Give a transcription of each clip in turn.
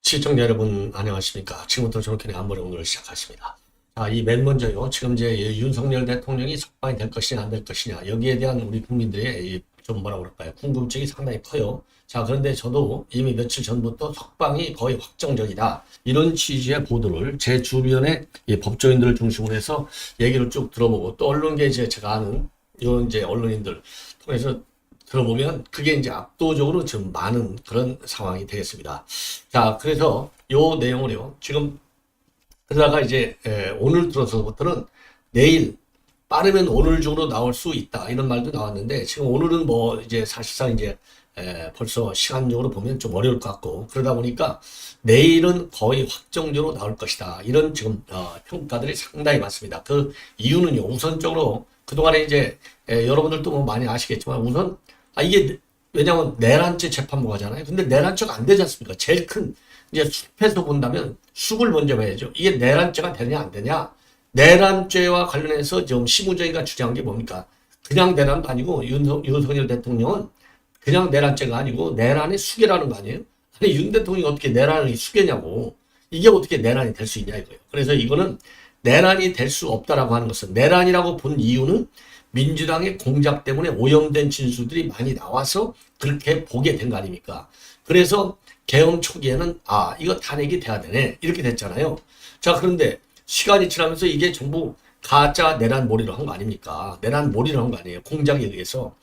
시청자 여러분 안녕하십니까. 지금부터 저렇게 안보를 오늘 시작하십니다. 자, 이 맨 먼저요. 지금 이제 윤석열 대통령이 석방이 될 것이냐 안 될 것이냐 여기에 대한 우리 국민들의 좀 뭐라 그럴까요? 궁금증이 상당히 커요. 자, 그런데 저도 이미 며칠 전부터 석방이 거의 확정적이다. 이런 취지의 보도를 제 주변의 법조인들을 중심으로 해서 얘기를 쭉 들어보고 또 언론계 제가 아는 이런 이제 언론인들 통해서 들어보면 그게 이제 압도적으로 좀 많은 그런 상황이 되겠습니다. 자, 그래서 요 내용을요. 지금 그러다가 이제 오늘 들어서부터는 내일 빠르면 오늘 중으로 나올 수 있다 이런 말도 나왔는데 지금 오늘은 뭐 이제 사실상 이제 벌써 시간적으로 보면 좀 어려울 것 같고 그러다 보니까 내일은 거의 확정적으로 나올 것이다 이런 지금 평가들이 상당히 많습니다. 그 이유는요. 우선적으로 그동안에 이제 여러분들도 뭐 많이 아시겠지만 우선 이게 왜냐하면 내란죄 재판부가잖아요. 근데 내란죄가 안 되지 않습니까? 제일 큰 이제 숲에서 본다면 숲을 먼저 봐야죠. 이게 내란죄가 되냐 안 되냐? 내란죄와 관련해서 지금 심우정이가 주장한 게 뭡니까? 그냥 내란도 아니고 윤석열 대통령은 그냥 내란죄가 아니고 내란의 수괴라는 거 아니에요? 아니 윤 대통령이 어떻게 내란의 수괴냐고. 이게 어떻게 내란이 될 수 있냐 이거예요. 그래서 이거는 내란이 될 수 없다라고 하는 것은 내란이라고 본 이유는 민주당의 공작 때문에 오염된 진술들이 많이 나와서 그렇게 보게 된 거 아닙니까? 그래서 계엄 초기에는 이거 탄핵이 돼야 되네 이렇게 됐잖아요. 자, 그런데 시간이 지나면서 이게 전부 가짜 내란 몰이로 한 거 아닙니까? 내란 몰이로 한 거 아니에요. 공작에 의해서.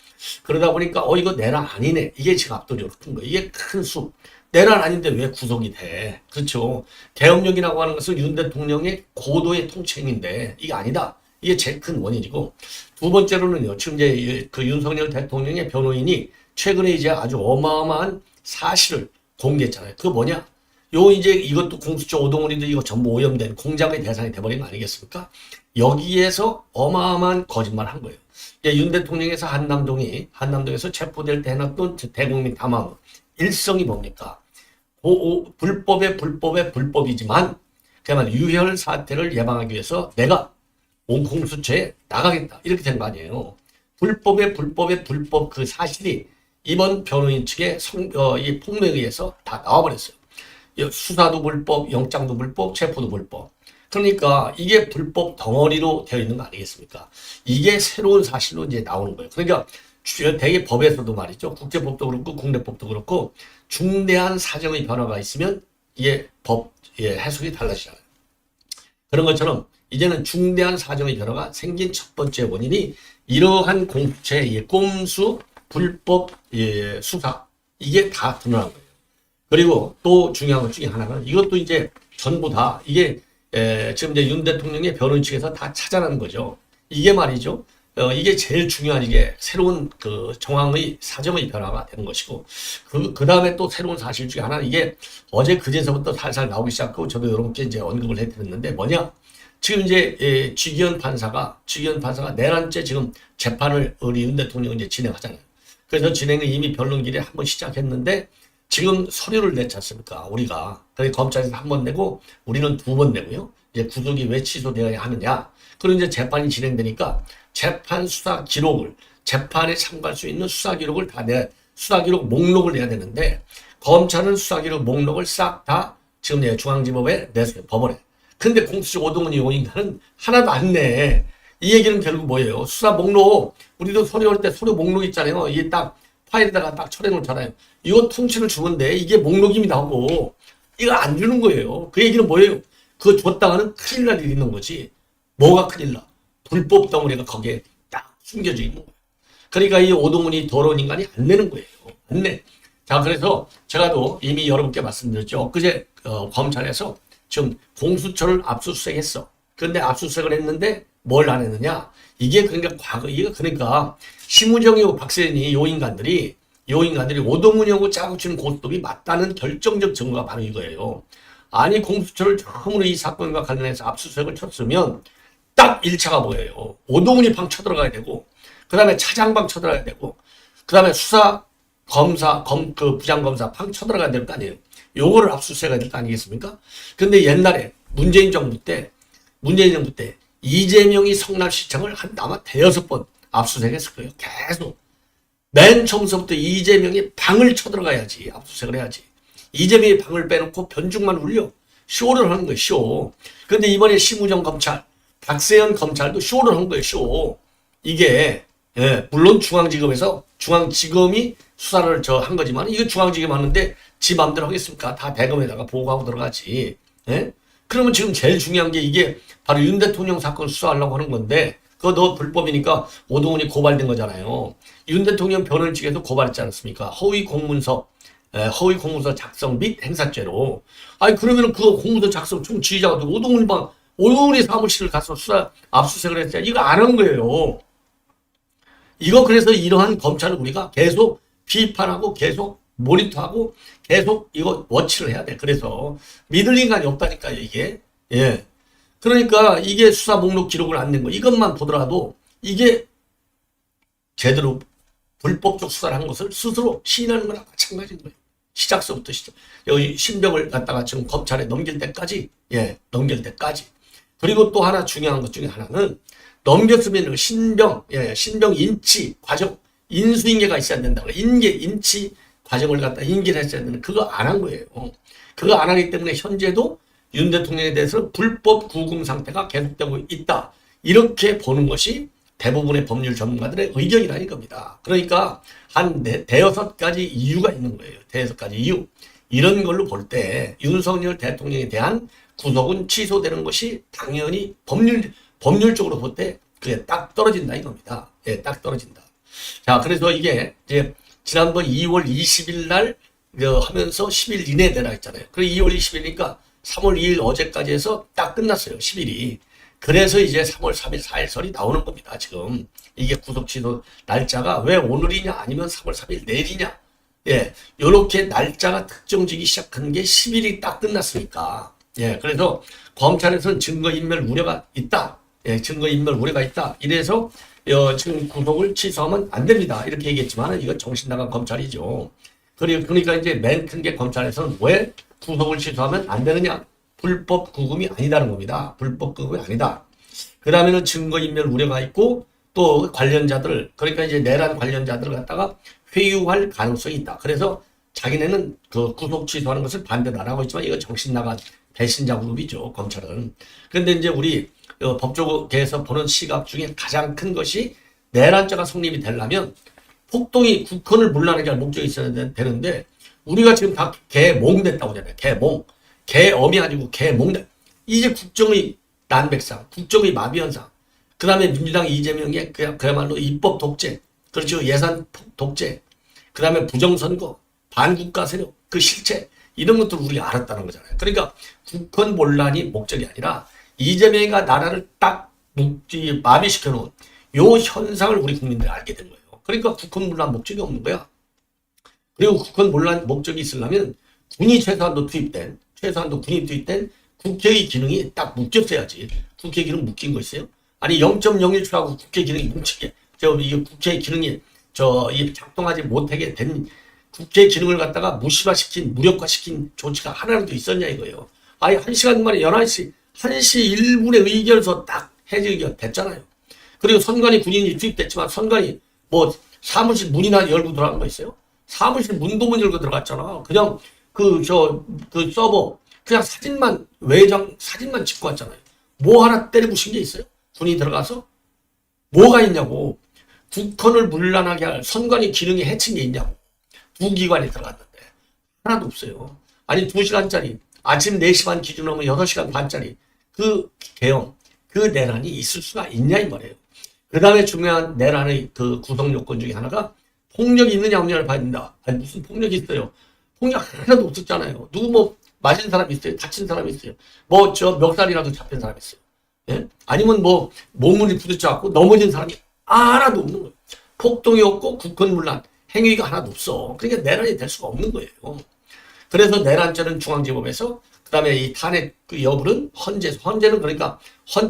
그러다 보니까 이거 내란 아니네. 이게 지금 압도적으로 큰 거예요. 이게 큰 수. 내란 아닌데 왜 구속이 돼? 그렇죠. 계엄령이라고 하는 것은 윤 대통령의 고도의 통치행위인데 이게 아니다. 이게 제일 큰 원인이고 두 번째로는요. 지금 이제 그 윤석열 대통령의 변호인이 최근에 이제 아주 어마어마한 사실을 공개했잖아요. 그거 뭐냐? 이제 이것도 공수처 오동훈이도 이거 전부 오염된 공작의 대상이 돼버린 거 아니겠습니까? 여기에서 어마어마한 거짓말을 한 거예요. 윤 대통령에서 한남동에서 체포될 때 해놨던 대국민 담화문 일성이 뭡니까? 불법의 불법이지만 그야말로 유혈 사태를 예방하기 위해서 내가 공수처에 나가겠다 이렇게 된 거 아니에요. 불법 그 사실이 이번 변호인 측의 이 폭로에 의해서 다 나와버렸어요. 수사도 불법, 영장도 불법, 체포도 불법. 그러니까 이게 불법 덩어리로 되어 있는 거 아니겠습니까? 이게 새로운 사실로 이제 나오는 거예요. 그러니까 대개 법에서도 말이죠. 국제법도 그렇고 국내법도 그렇고 중대한 사정의 변화가 있으면 이게 법 해석이 달라지잖아요. 그런 것처럼 이제는 중대한 사정의 변화가 생긴 첫 번째 원인이 이러한 공수처의 꼼수 불법 수사 이게 다 드러난 거예요. 그리고 또 중요한 것 중에 하나는 이것도 이제 전부 다 이게 지금 이제 윤 대통령의 변호인 측에서 다 찾아낸 거죠. 이게 말이죠. 이게 제일 중요한 이게 새로운 그 정황의 사정의 변화가 되는 것이고 그 다음에 또 새로운 사실 중에 하나는 이게 어제 그제서부터 살살 나오기 시작하고 저도 여러분께 이제 언급을 해드렸는데 뭐냐? 지금 이제 지기현 판사가 내란죄 지금 재판을 우리 윤 대통령이 이제 진행하잖아요. 그래서 진행을 이미 변론기일에 한번 시작했는데 지금 서류를 냈지 않습니까? 우리가. 그래서 검찰에서 한 번 내고 우리는 두 번 내고요. 이제 구속이 왜 취소되어야 하느냐. 그리고 이제 재판이 진행되니까 재판 수사 기록을 재판에 참고할 수 있는 수사 기록을 수사 기록 목록을 내야 되는데 검찰은 수사 기록 목록을 싹 다 지금 중앙지법에 냈어요. 법원에. 근데 공수처 오동훈 요인가는 하나도 안 내. 이 얘기는 결국 뭐예요? 수사 목록. 우리도 서류할 때 서류 목록 있잖아요. 이게 딱 파일에다가 딱 처리해 놓잖아요. 이거 통째로 주는데 이게 목록임이 나오고 이거 안 주는 거예요. 그 얘기는 뭐예요? 그거 줬다가는 큰일 날 일이 있는 거지. 뭐가 큰일 나? 불법 덩어리가 거기에 딱 숨겨져 있는 거예요. 그러니까 이 오동훈이 더러운 인간이 안 내는 거예요. 안 내. 자, 그래서 제가 또 이미 여러분께 말씀드렸죠. 엊그제 검찰에서 지금 공수처를 압수수색했어. 그런데 압수수색을 했는데 뭘 안 했느냐? 이게 그러니까 그러니까 심우정이고 박세현이 요 인간들이 오동훈이하고 짜고 치는 고스톱이 맞다는 결정적 증거가 바로 이거예요. 아니 공수처를 처음으로 이 사건과 관련해서 압수수색을 쳤으면 딱 1차가 뭐예요? 오동훈이 방 쳐들어가야 되고 그 다음에 차장방 쳐들어가야 되고 그 다음에 수사 검사 그 부장검사 방 쳐들어가야 될 거 아니에요. 요거를 압수수색해야 될 거 아니겠습니까? 근데 옛날에 문재인 정부 때 이재명이 성남시청을 아마 대여섯 번 압수수색했을 거예요. 계속. 맨 처음부터 이재명이 방을 쳐들어가야지 압수수색을 해야지. 이재명이 방을 빼놓고 변죽만 울려 쇼를 하는 거예요. 쇼. 그런데 이번에 심우정 검찰, 박세현 검찰도 쇼를 한 거예요. 쇼. 이게 물론 중앙지검이 수사를 한 거지만 이거 중앙지검 하는데 지 맘대로 하겠습니까? 다 대검에다가 보고하고 들어가지. 예? 그러면 지금 제일 중요한 게 이게 바로 윤 대통령 사건 수사하려고 하는 건데 그거 너 불법이니까 오동훈이 고발된 거잖아요. 윤 대통령 변호인 측에서 고발했지 않았습니까? 허위 공문서 작성 및 행사죄로. 아니 그러면은 그 공문서 작성 총 지휘자가 오동훈이 사무실을 가서 수사 압수수색을 했어요. 이거 안 한 거예요. 이거 그래서 이러한 검찰을 우리가 계속 비판하고 계속 모니터하고 계속 이거 워치를 해야 돼. 그래서 믿을 인간이 없다니까요, 이게. 예. 그러니까 이게 수사 목록 기록을 안 낸 거. 이것만 보더라도 이게 제대로 불법적 수사를 한 것을 스스로 시인하는 거랑 마찬가지인 거예요. 시작서부터 여기 신병을 갖다가 지금 검찰에 넘길 때까지. 그리고 또 하나 중요한 것 중에 하나는 넘겼으면 신병 인치 과정, 인수인계가 있어야 된다고. 인치 과정을 갖다 인계를 했어야 되는 그거 안 한 거예요. 그거 안 하기 때문에 현재도 윤 대통령에 대해서 불법 구금 상태가 계속되고 있다. 이렇게 보는 것이 대부분의 법률 전문가들의 의견이라는 겁니다. 그러니까 한 대여섯 가지 이유가 있는 거예요. 대여섯 가지 이유. 이런 걸로 볼 때 윤석열 대통령에 대한 구속은 취소되는 것이 당연히 법률적으로 볼 때 그게 딱 떨어진다 이겁니다. 예, 딱 떨어진다. 자, 그래서 이게 이제 지난번 2월 20일 날 하면서 10일 이내에 내라 했잖아요. 그리고 2월 20일이니까 3월 2일 어제까지 해서 딱 끝났어요. 10일이. 그래서 이제 3월 3일 4일설이 나오는 겁니다. 지금 이게 구속 취소 날짜가 왜 오늘이냐 아니면 3월 3일 내일이냐. 예, 요렇게 날짜가 특정지기 시작한 게 10일이 딱 끝났으니까. 예, 그래서 검찰에서는 증거인멸 우려가 있다. 예, 증거인멸 우려가 있다. 이래서 지금 구속을 취소하면 안 됩니다. 이렇게 얘기했지만 이건 정신나간 검찰이죠. 그러니까 이제 맨 큰 게 검찰에서는 왜 구속을 취소하면 안 되느냐? 불법 구금이 아니다는 겁니다. 불법 구금이 아니다. 그 다음에는 증거인멸 우려가 있고 또 관련자들, 그러니까 이제 내란 관련자들을 갖다가 회유할 가능성이 있다. 그래서 자기네는 그 구속 취소하는 것을 반대하라고 했지만 이거 정신나간 배신자 그룹이죠. 검찰은. 그런데 이제 우리 법조계에서 보는 시각 중에 가장 큰 것이 내란죄가 성립이 되려면 폭동이 국헌을 문란하게 할 목적이 있어야 되는데 우리가 지금 다 개몽됐다고 하잖아요. 개엄이 아니고 개몽됐. 이제 국정의 난백상, 국정의 마비현상, 그 다음에 민주당 이재명의 그야말로 입법 독재, 그렇죠. 예산 독재, 그 다음에 부정선거, 반국가 세력, 그 실체, 이런 것들을 우리가 알았다는 거잖아요. 그러니까 국헌 논란이 목적이 아니라 이재명이가 나라를 딱 마비시켜 놓은 요 현상을 우리 국민들이 알게 된 거예요. 그러니까 국헌 논란 목적이 없는 거야. 그리고 국헌 논란 목적이 있으려면 최소한도 군이 투입된 국회의 기능이 딱 묶였어야지. 국회 기능 묶인 거 있어요? 아니 0.01초라고 국회 기능이 뭉치게 이게 국회 기능이 이 작동하지 못하게 된 국회 기능을 갖다가 무력화시킨 조치가 하나라도 있었냐 이거예요. 아니 1시간 만에 1시 1분의 의결서 딱 해제 의결 됐잖아요. 그리고 선관위 군인이 투입됐지만 선관위 사무실 문이나 열고 들어간 거 있어요? 사무실 문도 못 열고 들어갔잖아. 그냥 그 서버 그냥 사진만 찍고 왔잖아요. 뭐 하나 때려부신 게 있어요? 군이 들어가서? 뭐가 있냐고. 국헌을 문란하게 할 선관위 기능이 해친 게 있냐고. 두 기관이 들어갔는데 하나도 없어요. 아니 2시간짜리 아침 4시 반 기준으로 하면 6시간 반짜리 그 개엄, 그 내란이 있을 수가 있냐 이 말이에요. 그 다음에 중요한 내란의 그 구성 요건 중에 하나가 폭력이 있느냐 없느냐를 봐야 된다. 아니 무슨 폭력이 있어요. 폭력 하나도 없었잖아요. 누구 맞은 사람 있어요? 다친 사람 있어요? 멱살이라도 잡힌 사람 있어요? 예? 아니면 몸을 부딪혀갖고 넘어진 사람이 하나도 없는 거예요. 폭동이 없고 국헌문란 행위가 하나도 없어. 그러니까 내란이 될 수가 없는 거예요. 그래서 내란죄는 중앙지법에서 그다음에 이 탄핵 그 여부는 헌재는 그러니까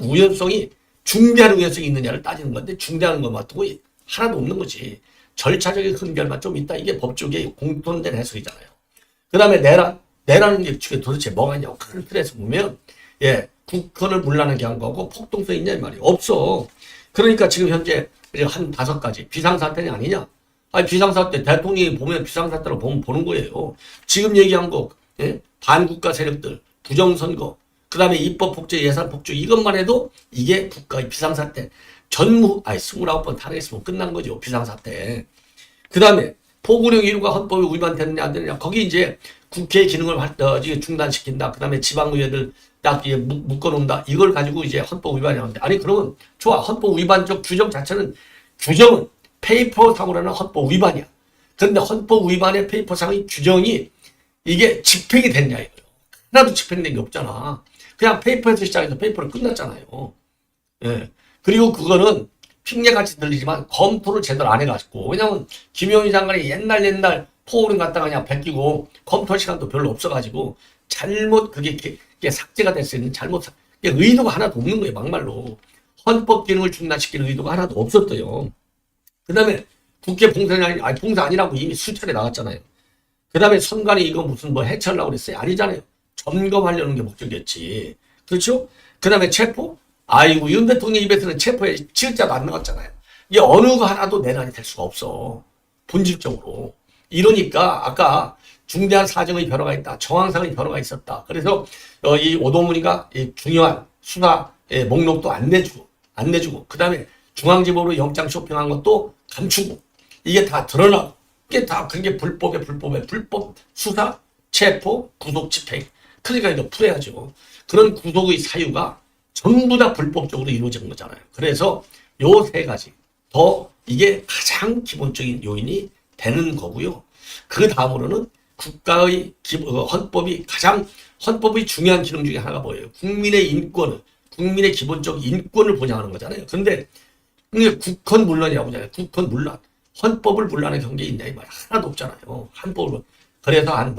우연성이 중대한 우연성이 있느냐를 따지는 건데 중대한 것만 두고 하나도 없는 거지. 절차적인 흠결만 좀 있다. 이게 법조계의 공통된 해석이잖아요. 그다음에 내란은 게 도대체 뭐가 있냐고 큰 틀에서 보면 국헌을 문란하게 한 거고 폭동성 있냐 이 말이에요. 없어. 그러니까 지금 현재 한 5가지 비상사태는 아니냐. 아니, 비상사태, 대통령이 보면 비상사태로 보는 거예요. 지금 얘기한 거, 예? 반국가 세력들, 부정선거, 그 다음에 입법폭제, 예산폭주, 이것만 해도 이게 국가의 비상사태. 29번 탄핵했으면 끝난 거죠. 비상사태. 그 다음에 포고령 이루가 헌법에 위반되느냐 안 되느냐. 거기 이제 국회 기능을 중단시킨다. 그 다음에 지방의회들 딱 묶어놓는다. 이걸 가지고 이제 헌법 위반이라는데. 아니, 그러면 좋아. 헌법 위반적 규정 자체는 규정은 페이퍼상으로는 헌법 위반이야. 그런데 헌법 위반의 페이퍼상의 규정이 이게 집행이 됐냐 이거예요. 하나도 집행된 게 없잖아. 그냥 페이퍼에서 시작해서 페이퍼로 끝났잖아요. 예. 그리고 그거는 핑계같이 들리지만 검토를 제대로 안 해가지고. 왜냐면 김용희 장관이 옛날 포옹을 갖다가 그냥 베끼고 검토 시간도 별로 없어가지고 잘못 그게 삭제가 될 수 있는 의도가 하나도 없는 거예요. 막말로. 헌법 기능을 중단시키는 의도가 하나도 없었어요. 그 다음에 국회 봉사 아니라고 이미 수차례 나왔잖아요. 그 다음에 선관위 이거 무슨 해체하려고 그랬어요? 아니잖아요. 점검하려는 게 목적이었지. 그렇죠? 그 다음에 체포? 아이고, 윤 대통령 입에서는 체포에 치읓자도 안 나왔잖아요. 이게 어느 거 하나도 내란이 될 수가 없어. 본질적으로. 이러니까 아까 중대한 사정의 변화가 있다. 정황상의 변화가 있었다. 그래서 이 오동문이가 이 중요한 수사의 목록도 안 내주고 그 다음에 중앙지법으로 영장 쇼핑한 것도 감추고 이게 다 드러나고 이게 다 그게 불법 수사, 체포, 구속, 집행. 그러니까 이거 풀어야죠. 그런 구속의 사유가 전부 다 불법적으로 이루어진 거잖아요. 그래서 요 세 가지 더 이게 가장 기본적인 요인이 되는 거고요. 그 다음으로는 국가의 헌법의 중요한 기능 중에 하나가 뭐예요? 국민의 기본적 인권을 보장하는 거잖아요. 근데 국헌 문란이라고 하잖아요. 국헌 문란. 헌법을 문란의 경계에 있냐 이 말이야. 하나도 없잖아요. 헌법을. 그래서 한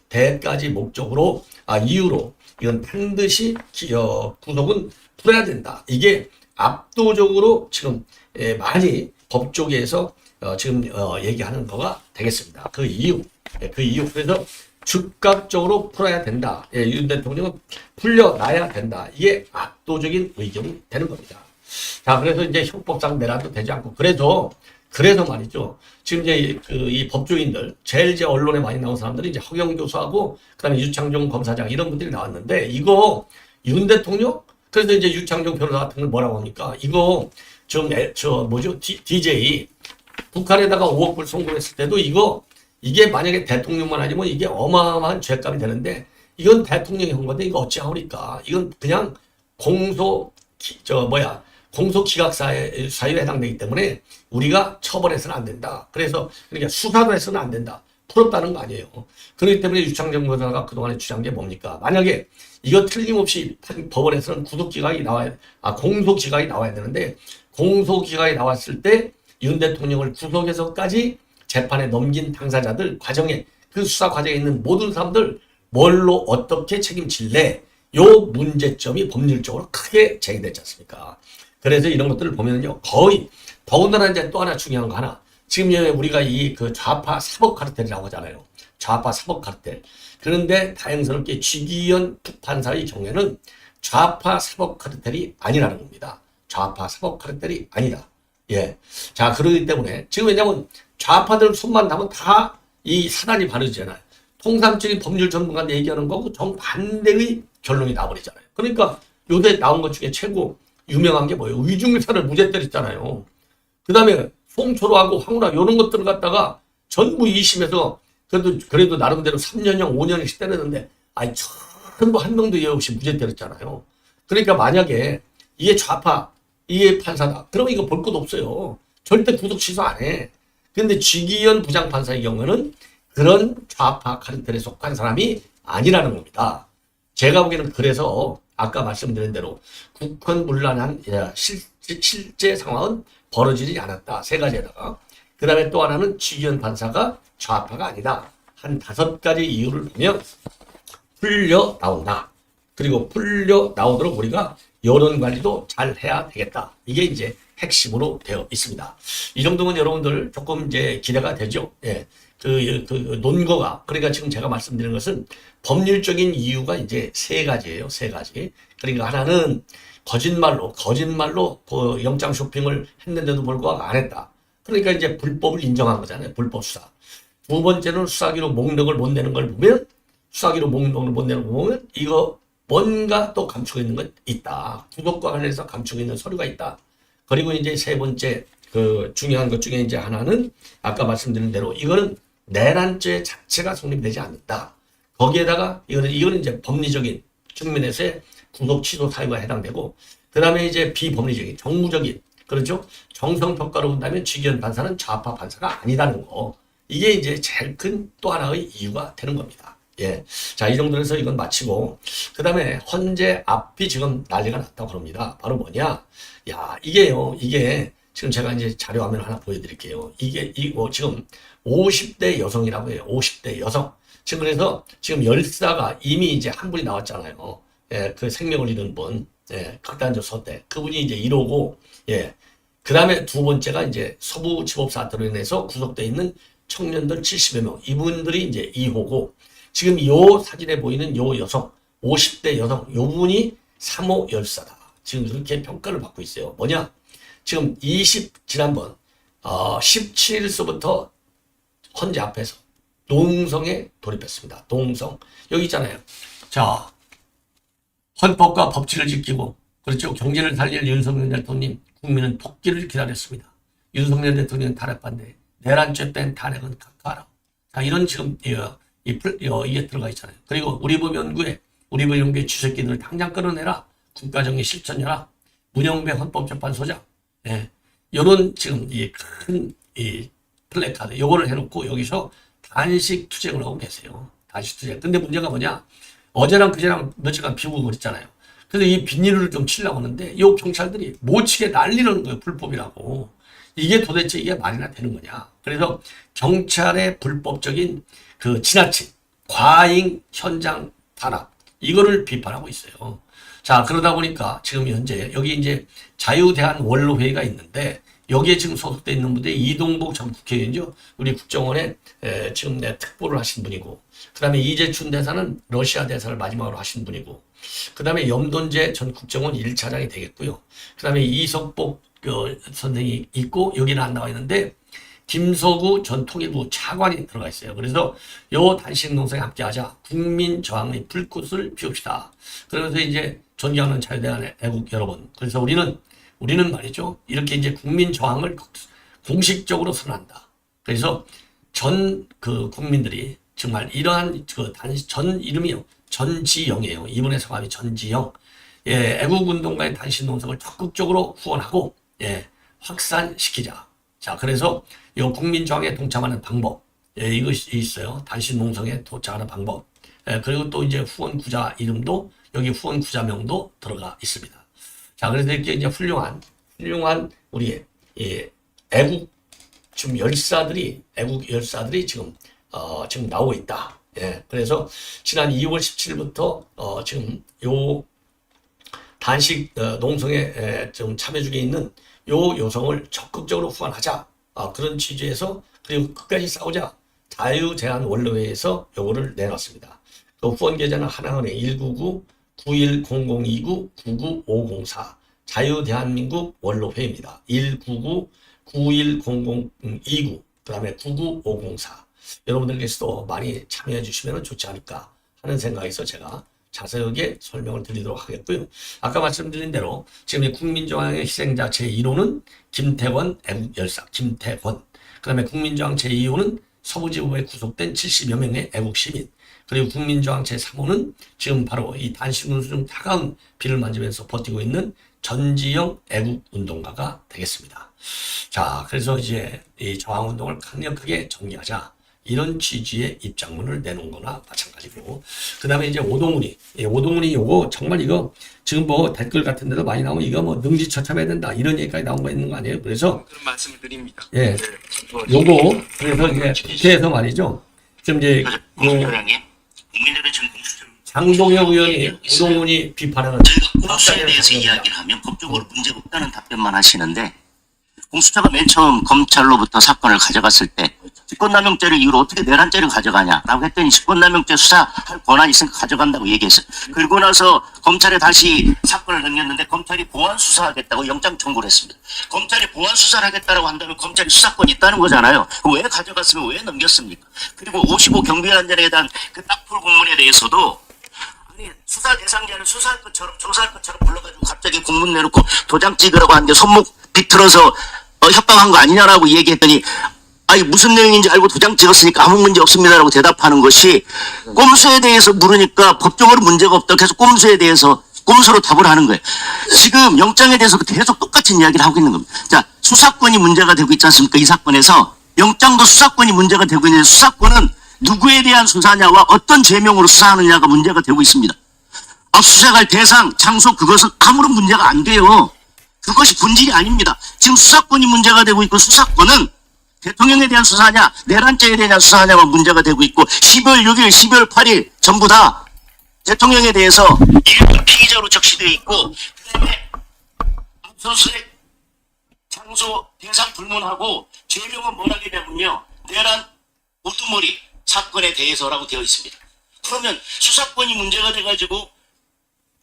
대까지 목적으로 이유로 이건 반드시 구속은 풀어야 된다. 이게 압도적으로 지금 많이 법조계에서 지금 얘기하는 거가 되겠습니다. 그 이유. 그래서 즉각적으로 풀어야 된다. 윤 대통령은 풀려나야 된다. 이게 압도적인 의견이 되는 겁니다. 자, 그래서 이제 형법상 내란도 되지 않고 그래서 말이죠. 지금 이제 이 법조인들, 제일 이제 언론에 많이 나온 사람들이 이제 허경 교수하고 그다음에 유창종 검사장 이런 분들이 나왔는데 이거 윤 대통령 그래서 이제 유창종 변호사 같은 걸 뭐라고 합니까? 이거 DJ 북한에다가 5억 불 송금했을 때도 이게 만약에 대통령만 아니면 이게 어마어마한 죄값이 되는데 이건 대통령이 한 건데 이거 어찌하오니까 이건 그냥 공소기각 사유에 해당되기 때문에 우리가 처벌해서는 안 된다. 그러니까 수사도 해서는 안 된다. 풀었다는 거 아니에요. 그렇기 때문에 유창정 변호사가 그동안에 주장한 게 뭡니까? 만약에 이거 틀림없이 법원에서는 공소기각이 나와야 되는데 공소기각이 나왔을 때 윤 대통령을 구속해서까지 재판에 넘긴 당사자들 과정에 그 수사 과정에 있는 모든 사람들 뭘로 어떻게 책임질래? 요 문제점이 법률적으로 크게 제기되지 않습니까? 그래서 이런 것들을 보면요. 거의 더군다나 이제 또 하나 중요한 거 하나. 지금 우리가 그 좌파 사법 카르텔이라고 하잖아요. 좌파 사법 카르텔. 그런데 다행스럽게 쥐기현 판사의 경우에는 좌파 사법 카르텔이 아니라는 겁니다. 좌파 사법 카르텔이 아니다. 예. 자, 그러기 때문에 지금 왜냐면 좌파들 손만 나면 다 이 사단이 바르잖아요. 통상적인 법률 전문가 얘기하는 거고 정반대의 결론이 나버리잖아요. 그러니까 요새 나온 것 중에 최고 유명한 게 뭐예요? 위중일사를 무죄 때렸잖아요. 그 다음에 송초로하고 황운하 이런 것들을 갖다가 전부 2심에서 그래도 나름대로 3년형 5년씩 때렸는데 전부 한 명도 예외 없이 무죄 때렸잖아요. 그러니까 만약에 이게 좌파 이게 판사다. 그러면 이거 볼 것도 없어요. 절대 구속 취소 안 해. 근데 쥐기현 부장판사의 경우는 그런 좌파 카르텔에 속한 사람이 아니라는 겁니다. 제가 보기에는 그래서 아까 말씀드린 대로 국헌문란한 실제 상황은 벌어지지 않았다. 세 가지에다가. 그 다음에 또 하나는 쥐기현 판사가 좌파가 아니다. 한 5가지 이유를 보면 풀려 나온다. 그리고 풀려 나오도록 우리가 여론 관리도 잘 해야 되겠다. 이게 이제 핵심으로 되어 있습니다. 이 정도면 여러분들 조금 이제 기대가 되죠. 예. 논거가. 그러니까 지금 제가 말씀드리는 것은 법률적인 이유가 이제 3가지예요. 3가지. 그러니까 하나는 거짓말로 영장 쇼핑을 했는데도 불구하고 안 했다. 그러니까 이제 불법을 인정한 거잖아요. 불법 수사. 두 번째는 수사기로 목록을 못 내는 걸 보면, 수사기로 목록을 못 내는 걸 보면 이거 뭔가 또 감추고 있는 건 있다. 구속과 관련해서 감추고 있는 서류가 있다. 그리고 이제 세 번째 그 중요한 것 중에 이제 하나는 아까 말씀드린 대로 이거는 내란죄 자체가 성립되지 않는다. 거기에다가 이거는 이제 법리적인 측면에서의 구속 취소 사유가 해당되고, 그 다음에 이제 비법리적인 정무적인, 그렇죠? 정성평가로 본다면 지기현 판사는 좌파 판사가 아니다는 거. 이게 이제 제일 큰 또 하나의 이유가 되는 겁니다. 예. 자, 이 정도로 해서 이건 마치고, 그 다음에 헌재 앞이 지금 난리가 났다고 그럽니다. 바로 뭐냐? 야, 이게 지금 제가 이제 자료 화면 하나 보여드릴게요. 지금 50대 여성이라고 해요. 50대 여성. 지금 그래서 지금 열사가 이미 이제 한 분이 나왔잖아요. 예, 그 생명을 잃은 분. 예, 극단적 선택. 그분이 이제 1호고, 예. 그 다음에 두 번째가 이제 서부지법 사태로 인해서 구속돼 있는 청년들 70여 명. 이분들이 이제 2호고, 지금 요 사진에 보이는 요 여성, 50대 여성, 요 분이 3호 열사다. 지금 그렇게 평가를 받고 있어요. 뭐냐? 지금 지난번, 17일서부터 헌재 앞에서 농성에 돌입했습니다. 농성. 여기 있잖아요. 자, 헌법과 법치를 지키고, 그렇죠. 경제를 살릴 윤석열 대통령, 국민은 복귀를 기다렸습니다. 윤석열 대통령 탄핵 반대, 내란죄 뺀 탄핵은 각하라. 자, 이런 지금, 이게 들어가 있잖아요. 그리고 우리법 연구에 쥐새끼들을 당장 끌어내라. 국가정의 실천해라. 문영배 헌법재판소장. 예. 요런 지금 이 플래카드, 요거를 해놓고 여기서 단식 투쟁을 하고 계세요. 단식 투쟁. 근데 문제가 뭐냐? 어제랑 그제랑 며칠간 비우고 그랬잖아요. 그래서 이 비닐을 좀 치려고 하는데, 요 경찰들이 못 치게 난리라는 거예요. 불법이라고. 이게 도대체 이게 말이나 되는 거냐. 그래서 경찰의 불법적인 그 지나친 과잉 현장 탄압, 이거를 비판하고 있어요. 자, 그러다 보니까 지금 현재 여기 이제 자유대한 원로회의가 있는데, 여기에 지금 소속돼 있는 분들이 이동복 전 국회의원이죠. 우리 국정원에 지금 특보를 하신 분이고, 그 다음에 이재춘 대사는 러시아 대사를 마지막으로 하신 분이고, 그 다음에 염돈재 전 국정원 1차장이 되겠고요. 그 다음에 이석복 선생이 있고, 여기는 안 나와 있는데 김서구 전 통일부 차관이 들어가 있어요. 그래서 요 단식 농성에 함께하자, 국민 저항의 불꽃을 피웁시다. 그러면서 이제 존경하는 자유대한 애국 여러분, 그래서 우리는 말이죠, 이렇게 이제 국민 저항을 공식적으로 선언한다. 그래서 국민들이 정말 이러한 전 이름이요, 전지영이에요. 이분의 성함이 전지영. 예, 애국운동가의 단식 농성을 적극적으로 후원하고, 예, 확산시키자. 자, 그래서 이 국민저항에 동참하는 방법, 예, 이것이 있어요. 단식 농성에 동참하는 방법. 예, 그리고 또 이제 후원구자 이름도, 여기 후원구자명도 들어가 있습니다. 자, 그래서 이렇게 이제 훌륭한 우리 애국 지금 애국 열사들이 지금 나오고 있다. 예, 그래서 지난 2월 17일부터 지금 요 단식 농성에 좀 참여 중에 있는 요 여성을 적극적으로 후원하자. 그런 취지에서, 그리고 끝까지 싸우자. 자유제한 원로회에서 요거를 내놨습니다. 그 후원 계좌는 하나은행 199-910029-99504 자유대한민국 원로회입니다. 199-910029 그 다음에 99504. 여러분들께서도 많이 참여해 주시면 좋지 않을까 하는 생각에서 제가 자세하게 설명을 드리도록 하겠고요. 아까 말씀드린 대로 지금 국민저항의 희생자 제1호는 김태권 애국열사, 김태권. 그 다음에 국민저항 제2호는 서부지법에 구속된 70여 명의 애국시민. 그리고 국민저항 제3호는 지금 바로 이 단식운동 중 차가운 비를 만지면서 버티고 있는 전지영 애국운동가가 되겠습니다. 자, 그래서 이제 이 저항운동을 강력하게 전개하자. 이런 취지의 입장문을 내놓은 거나 마찬가지고. 그 다음에 이제 오동훈이 요거 정말 이거 지금 뭐 댓글 같은 데도 많이 나오면 이거 뭐 능지처참해야 된다. 이런 얘기까지 나온 거 있는 거 아니에요? 그래서 그런 말씀을 드립니다. 예. 요거, 그래서 이제 국회에서 말이죠. 지금 이제 장동혁 의원이 오동훈이 비판하는 공수처에 대해서 이야기를 하면 법적으로 문제 없다는 답변만 하시는데, 공수처가 맨 처음 검찰로부터 사건을 가져갔을 때 직권남용죄를 이유로 어떻게 내란죄를 가져가냐라고 했더니 직권남용죄 수사할 권한이 있으니까 가져간다고 얘기했어요. 그리고 나서 검찰에 다시 사건을 넘겼는데 검찰이 보완 수사하겠다고 영장 청구를 했습니다. 검찰이 보완 수사를 하겠다고 한다면 검찰이 수사권이 있다는 거잖아요. 왜 가져갔으면 왜 넘겼습니까? 그리고 55 경비안전에 대한 그 딱풀 공문에 대해서도 아니 수사 대상자를 수사할 것처럼 조사할 것처럼 불러가지고 갑자기 공문 내놓고 도장 찍으라고 하는데 손목 비틀어서 협박한 거 아니냐라고 얘기했더니 아니 무슨 내용인지 알고 도장 찍었으니까 아무 문제 없습니다라고 대답하는 것이 꼼수에 대해서 물으니까 법적으로 문제가 없다. 계속 꼼수에 대해서 꼼수로 답을 하는 거예요. 지금 영장에 대해서 계속 똑같은 이야기를 하고 있는 겁니다. 자, 수사권이 문제가 되고 있지 않습니까? 이 사건에서 영장도 수사권이 문제가 되고 있는데 수사권은 누구에 대한 수사냐와 어떤 죄명으로 수사하느냐가 문제가 되고 있습니다. 압수수색할 대상, 장소 그것은 아무런 문제가 안 돼요. 그것이 본질이 아닙니다. 지금 수사권이 문제가 되고 있고 수사권은 대통령에 대한 수사냐, 내란죄에 대한 수사냐가 문제가 되고 있고 12월 6일, 12월 8일 전부 다 대통령에 대해서 일부 피의자로 적시되어 있고 그다음에 압수수색 장소 대상 불문하고 죄명은 뭐라겠냐면요. 내란 우두머리 사건에 대해서라고 되어 있습니다. 그러면 수사권이 문제가 돼가지고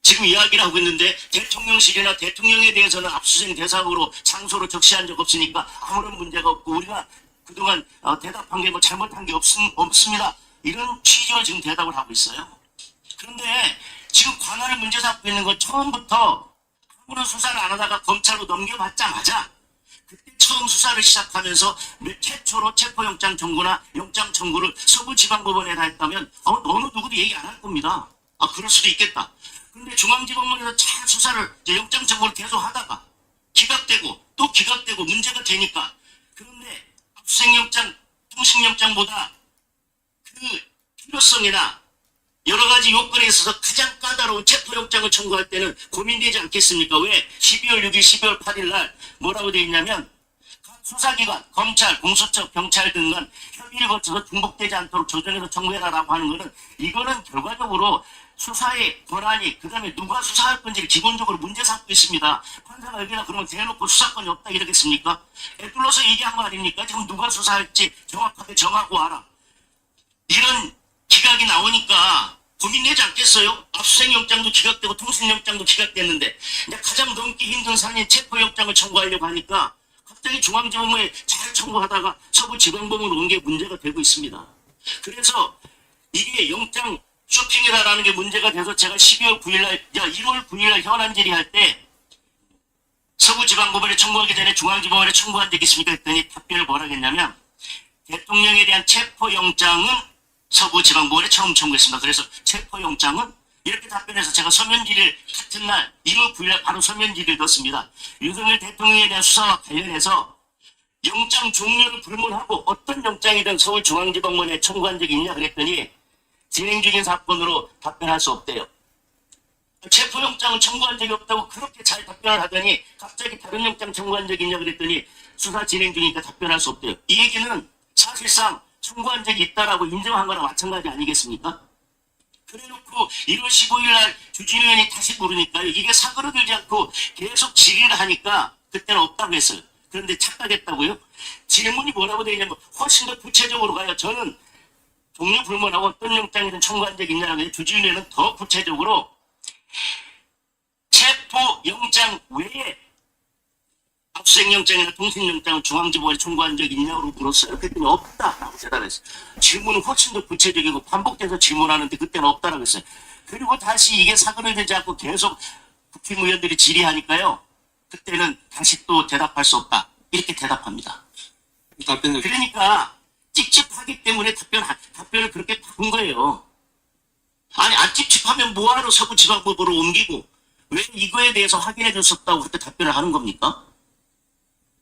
지금 이야기를 하고 있는데 대통령실이나 대통령에 대해서는 압수수색 대상으로 장소로 적시한 적 없으니까 아무런 문제가 없고 우리가 그동안 대답한 게 뭐 잘못한 게 없습니다. 이런 취지로 지금 대답을 하고 있어요. 그런데 지금 관할을 문제 삼고 있는 건 처음부터 아무런 수사를 안 하다가 검찰로 넘겨받자마자 그때 처음 수사를 시작하면서 최초로 체포영장 청구나 영장 청구를 서부지방법원에다 했다면 어느 누구도 얘기 안 할 겁니다. 아 그럴 수도 있겠다. 근데 중앙지법원에서 잘 수사를 영장 청구를 계속 하다가 기각되고 또 기각되고 문제가 되니까 그런데 압수수색영장, 통신영장보다 그 필요성이나 여러 가지 요건에 있어서 가장 까다로운 체포영장을 청구할 때는 고민되지 않겠습니까? 왜 12월 6일, 12월 8일 날 뭐라고 되어 있냐면 각 수사기관, 검찰, 공수처, 경찰 등은 협의를 거쳐서 중복되지 않도록 조정해서 청구해라라고 하는 거는 이거는 결과적으로 수사의 권한이 그다음에 누가 수사할 건지를 기본적으로 문제 삼고 있습니다. 판사가 여기다 그러면 대놓고 수사권이 없다 이러겠습니까? 애둘러서 얘기한 거 아닙니까? 지금 누가 수사할지 정확하게 정하고 와라. 이런 기각이 나오니까 고민되지 않겠어요? 압수수색영장도 기각되고 통신영장도 기각됐는데 이제 가장 넘기 힘든 사안인 체포영장을 청구하려고 하니까 갑자기 중앙지법원에 잘 청구하다가 서부지방법원으로 온 게 문제가 되고 있습니다. 그래서 이게 영장 쇼핑이라는 게 문제가 돼서 제가 12월 9일날, 1월 9일날 현안 질의할 때 서부지방법원에 청구하기 전에 중앙지법원에 청구한 적 있습니까? 했더니 답변을 뭐라 했냐면 대통령에 대한 체포영장은 서부지방법원에 처음 청구했습니다. 그래서 체포영장은 이렇게 답변해서 제가 서면 질의를 같은 날 1월 9일날 바로 서면 질의를 넣었습니다. 윤석열 대통령에 대한 수사와 관련해서 영장 종류를 불문하고 어떤 영장이든 서울중앙지법원에 청구한 적이 있냐 그랬더니 진행 중인 사건으로 답변할 수 없대요. 체포영장을 청구한 적이 없다고 그렇게 잘 답변을 하더니 갑자기 다른 영장 청구한 적이 있냐 그랬더니 수사 진행 중이니까 답변할 수 없대요. 이 얘기는 사실상 청구한 적이 있다라고 인정한 거나 마찬가지 아니겠습니까? 그래놓고 1월 15일 날 주진우 의원이 다시 물으니까 이게 사그러들지 않고 계속 질의를 하니까 그때는 없다고 했어요. 그런데 착각했다고요? 질문이 뭐라고 되어 있냐면 훨씬 더 구체적으로 가요. 저는 종류 불문하고 어떤 영장이든 청구한 적이 있냐고 해서 주진우 의원은 더 구체적으로 체포영장 외에 압수수색영장이나 통신영장을 중앙지법원에 청구한 적이 있냐고 물었어요. 그랬더니 없다라고 대답했어요. 질문은 훨씬 더 구체적이고 반복돼서 질문하는데 그때는 없다라고 했어요. 그리고 다시 이게 사그러들지 않고 계속 국힘 의원들이 질의하니까요. 그때는 다시 또 대답할 수 없다. 이렇게 대답합니다. 그러니까 찝찝하기 때문에 답변을 그렇게 바꾼 거예요. 아니 안 찝찝하면 뭐하러 서부지방법으로 옮기고 왜 이거에 대해서 확인해 줬었다고 그렇게 답변을 하는 겁니까?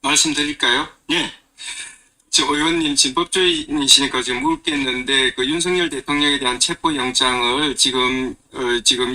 말씀드릴까요? 네. 저 의원님 지금 법조인이시니까 지금 묻겠는데 그 윤석열 대통령에 대한 체포영장을 지금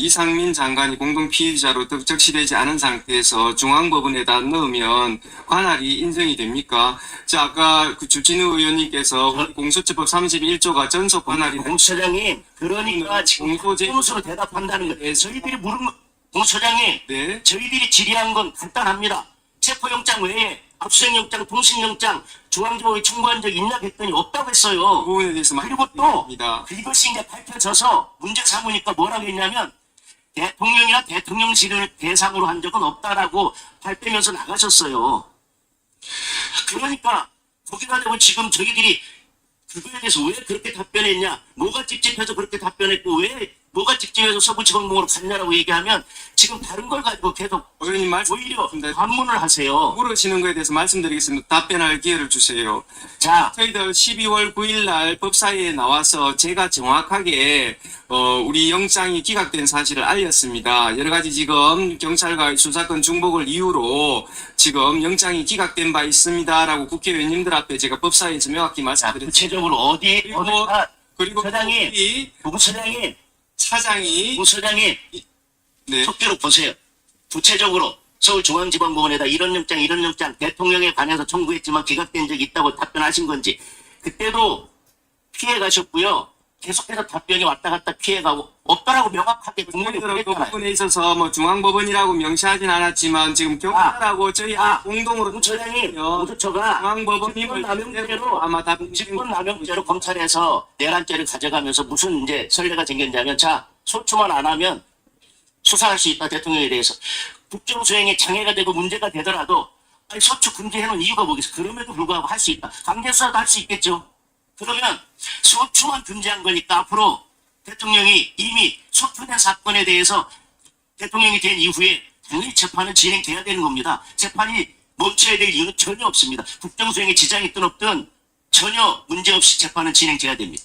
이상민 장관이 공동 피의자로 적시되지 않은 상태에서 중앙법원에다 넣으면 관할이 인정이 됩니까? 자 아까 그 주진우 의원님께서 공수처법 31조가 전속 관할이 공수처장님 그러니까 지금 공수로 대답한다는 거예요. 저희들이 물은 거 공수처장님 네. 저희들이 질의한 건 간단합니다. 체포영장 외에 압수수색영장, 통신영장 중앙지법에 청구한 적이 있냐 했더니 없다고 했어요. 그 부분에 대해서 그리고 또 말씀드립니다. 이것이 이제 밝혀져서 문제 삼으니까 뭐라고 했냐면 대통령이나 대통령실을 대상으로 한 적은 없다라고 발표면서 나가셨어요. 그러니까 거기다 대고 지금 저희들이 그거에 대해서 왜 그렇게 답변했냐, 뭐가 찝찝해서 그렇게 답변했고 왜 뭐가 찝찝해서 서부지방법으로 갔냐라고 얘기하면 지금 다른 걸 가지고 계속 의원님 오히려 말씀드렸습니다. 반문을 하세요. 물으시는 거에 대해서 말씀드리겠습니다. 답변할 기회를 주세요. 자, 저희들 12월 9일 날 법사위에 나와서 제가 정확하게 우리 영장이 기각된 사실을 알렸습니다. 여러 가지 지금 경찰과의 수사권 중복을 이유로 지금 영장이 기각된 바 있습니다라고 국회의원님들 앞에 제가 법사위에서 명확히 말씀드렸습니다. 구체적으로 어디 그리고 사장님, 우리 부부처장님, 차장이 부부처장님 네, 속기로 보세요. 구체적으로 서울중앙지방법원에다 이런 영장 대통령에 관해서 청구했지만 기각된 적이 있다고 답변하신 건지, 그때도 피해 가셨고요. 계속해서 답변이 왔다 갔다 피해가고 없다라고 명확하게 국민이 그 그랬잖아요. 부분에 있어서 뭐 중앙법원이라고 명시하진 않았지만 지금 경찰하고 저희 공동으로 부처장님, 공수처가 중앙법원임을 직권남용죄로 아마 다 직권남용죄로 검찰에서 내란죄를 가져가면서 무슨 이제 선례가 생겼냐면, 자, 소추만 안 하면 수사할 수 있다, 대통령에 대해서. 국정수행에 장애가 되고 문제가 되더라도 아니, 소추 금지해놓은 이유가 뭐겠어? 그럼에도 불구하고 할 수 있다. 강제수사도 할 수 있겠죠. 그러면 소추만 금지한 거니까 앞으로 대통령이 이미 소추된 사건에 대해서 대통령이 된 이후에 당연히 재판은 진행돼야 되는 겁니다. 재판이 멈춰야 될 이유는 전혀 없습니다. 국정수행에 지장이 있든 없든 전혀 문제없이 재판은 진행돼야 됩니다.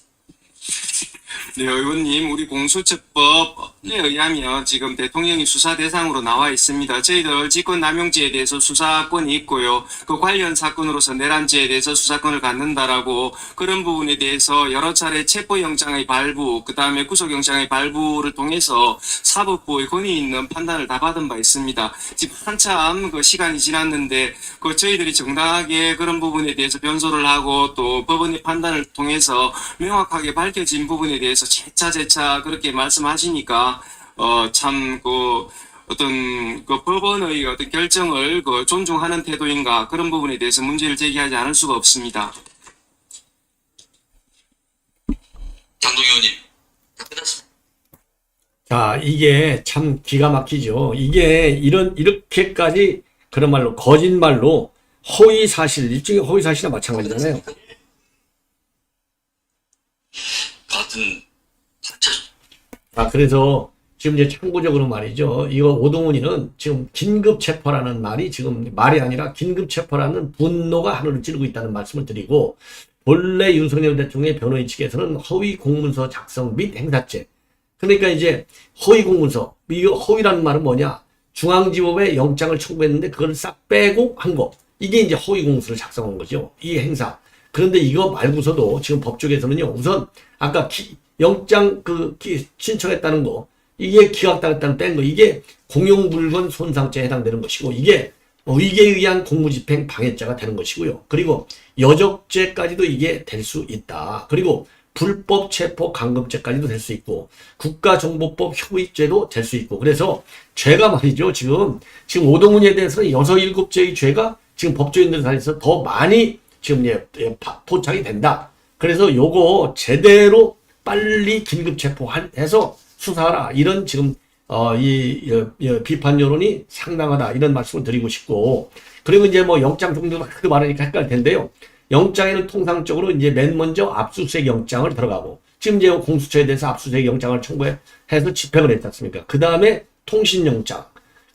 네, 의원님, 우리 공수처법에 의하면 지금 대통령이 수사 대상으로 나와 있습니다. 저희들 직권남용죄에 대해서 수사권이 있고요. 그 관련 사건으로서 내란죄에 대해서 수사권을 갖는다라고 그런 부분에 대해서 여러 차례 체포영장의 발부, 그 다음에 구속영장의 발부를 통해서 사법부의 권위 있는 판단을 다 받은 바 있습니다. 지금 한참 그 시간이 지났는데 그 저희들이 정당하게 그런 부분에 대해서 변소를 하고 또 법원의 판단을 통해서 명확하게 밝혀진 부분에 대해서 재차 그렇게 말씀하시니까 참 그 어떤 그 법원의 어떤 결정을 그 존중하는 태도인가, 그런 부분에 대해서 문제를 제기하지 않을 수가 없습니다. 장동 의원님, 다 끝났습니다. 자, 이게 참 기가 막히죠. 이게 이렇게까지 그런 말로, 거짓말로 허위 사실, 일종의 허위 사실이나 마찬가지잖아요. 같은 그래서 지금 이제 참고적으로 말이죠. 이거 오동훈이는 지금 긴급 체포라는 말이 지금 말이 아니라 긴급 체포라는 분노가 하늘을 찌르고 있다는 말씀을 드리고, 본래 윤석열 대통령의 변호인 측에서는 허위 공문서 작성 및 행사죄. 그러니까 이제 허위 공문서, 이 허위라는 말은 뭐냐? 중앙지법에 영장을 청구했는데 그걸 싹 빼고 한 거. 이게 이제 허위 공문서를 작성한 거죠. 이 행사. 그런데 이거 말고서도 지금 법조계에서는요, 우선 아까 영장 신청했다는 거, 이게 기각당했다는 뺀 거, 이게 공용물건 손상죄에 해당되는 것이고, 이게 의계에 의한 공무집행 방해죄가 되는 것이고요. 그리고 여적죄까지도 이게 될 수 있다. 그리고 불법 체포 감금죄까지도 될 수 있고, 국가정보법 협의죄도 될 수 있고, 그래서 죄가 말이죠. 지금 오동훈에 대해서는 6, 7죄의 죄가 지금 법조인들 사이에서 더 많이 지금 포착이 된다. 그래서 요거 제대로 빨리 긴급 체포해서 수사하라. 이런 지금 비판 여론이 상당하다. 이런 말씀을 드리고 싶고, 그리고 이제 뭐 영장 종류가 크게 많으니까 헷갈릴 텐데요. 영장에는 통상적으로 이제 맨 먼저 압수수색 영장을 들어가고, 지금 이제 공수처에 대해서 압수수색 영장을 청구해서 집행을 했지 않습니까? 그 다음에 통신영장.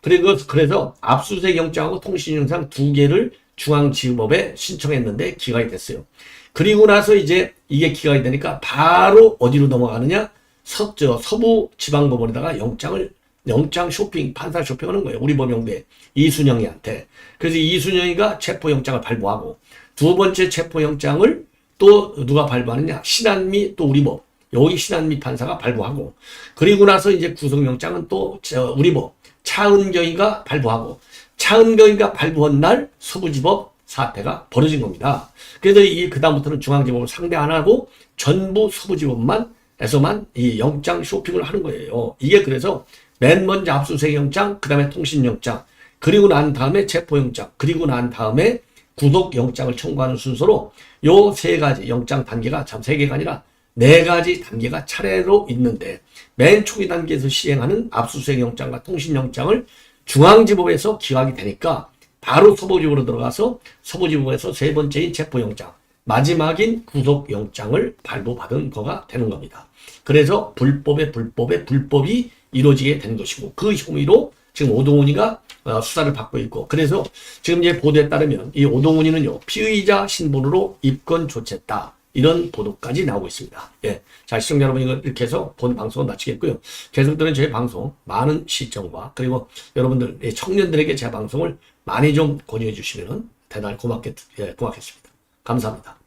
그래서 압수수색 영장하고 통신영장 두 개를 중앙지법에 신청했는데 기각이 됐어요. 그리고 나서 이제 이게 기각이 되니까 바로 어디로 넘어가느냐? 서부지방법원에다가 영장 쇼핑, 판사 쇼핑하는 거예요. 우리 법영대 이순영이한테. 그래서 이순영이가 체포영장을 발부하고, 두 번째 체포영장을 또 누가 발부하느냐? 신한미 또 우리법. 여기 신한미 판사가 발부하고, 그리고 나서 이제 구속영장은 또 우리 법 차은경이가 발부하고, 차은경이가 발부한 날 서부지법 사태가 벌어진 겁니다. 그래서 그다음부터는 중앙지법을 상대 안 하고 전부 서부지법에서만 이 영장 쇼핑을 하는 거예요. 이게 그래서 맨 먼저 압수수색 영장, 그 다음에 통신영장, 그리고 난 다음에 체포영장, 그리고 난 다음에 구속영장을 청구하는 순서로 요 세 가지 영장 단계가 참 세 개가 아니라 네 가지 단계가 차례로 있는데 맨 초기 단계에서 시행하는 압수수색 영장과 통신영장을 중앙지법에서 기각이 되니까 바로 서부지법으로 들어가서 서부지법에서 세 번째인 체포영장, 마지막인 구속영장을 발부받은 거가 되는 겁니다. 그래서 불법이 이루어지게 된 것이고 그 혐의로 지금 오동훈이가 수사를 받고 있고 그래서 지금 이제 보도에 따르면 이 오동훈이는요 피의자 신분으로 입건 조치했다. 이런 보도까지 나오고 있습니다. 예. 자, 시청자 여러분, 이거 이렇게 해서 본 방송을 마치겠고요. 계속되는 저희 방송, 많은 시청과, 그리고 여러분들, 청년들에게 제 방송을 많이 좀 권유해 주시면 대단히 고맙겠습니다. 감사합니다.